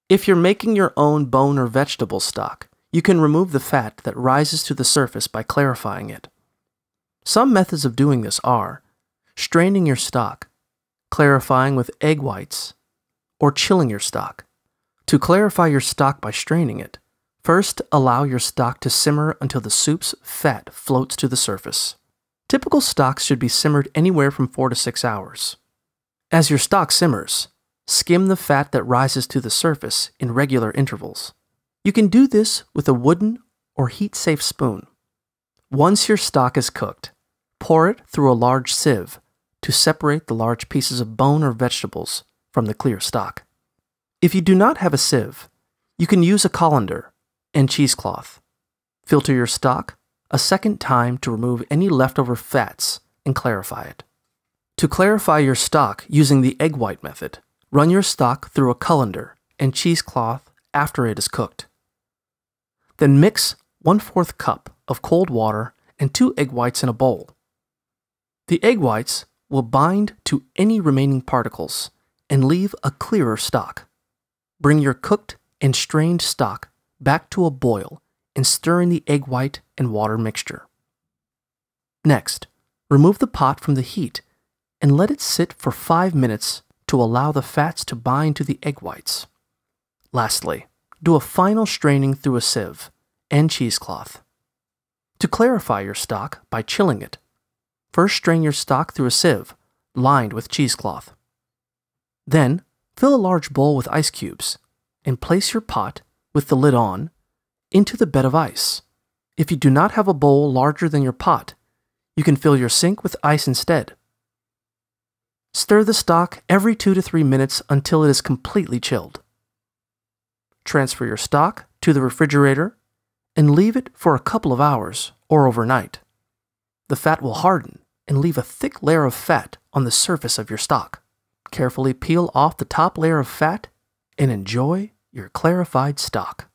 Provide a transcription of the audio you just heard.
If you're making your own bone or vegetable stock, you can remove the fat that rises to the surface by clarifying it. Some methods of doing this are straining your stock, clarifying with egg whites, or chilling your stock. To clarify your stock by straining it, first allow your stock to simmer until the soup's fat floats to the surface. Typical stocks should be simmered anywhere from 4 to 6 hours. As your stock simmers, skim the fat that rises to the surface in regular intervals. You can do this with a wooden or heat-safe spoon. Once your stock is cooked, pour it through a large sieve to separate the large pieces of bone or vegetables from the clear stock. If you do not have a sieve, you can use a colander and cheesecloth. Filter your stock a second time to remove any leftover fats and clarify it. To clarify your stock using the egg white method, run your stock through a colander and cheesecloth after it is cooked. Then mix 1/4 cup of cold water and 2 egg whites in a bowl. The egg whites will bind to any remaining particles and leave a clearer stock. Bring your cooked and strained stock back to a boil and stir in the egg white and water mixture. Next, remove the pot from the heat and let it sit for 5 minutes to allow the fats to bind to the egg whites. Lastly, do a final straining through a sieve and cheesecloth. To clarify your stock by chilling it, first strain your stock through a sieve lined with cheesecloth. Then, fill a large bowl with ice cubes and place your pot, with the lid on, into the bed of ice. If you do not have a bowl larger than your pot, you can fill your sink with ice instead. Stir the stock every 2 to 3 minutes until it is completely chilled. Transfer your stock to the refrigerator and leave it for a couple of hours or overnight. The fat will harden and leave a thick layer of fat on the surface of your stock. Carefully peel off the top layer of fat and enjoy your clarified stock.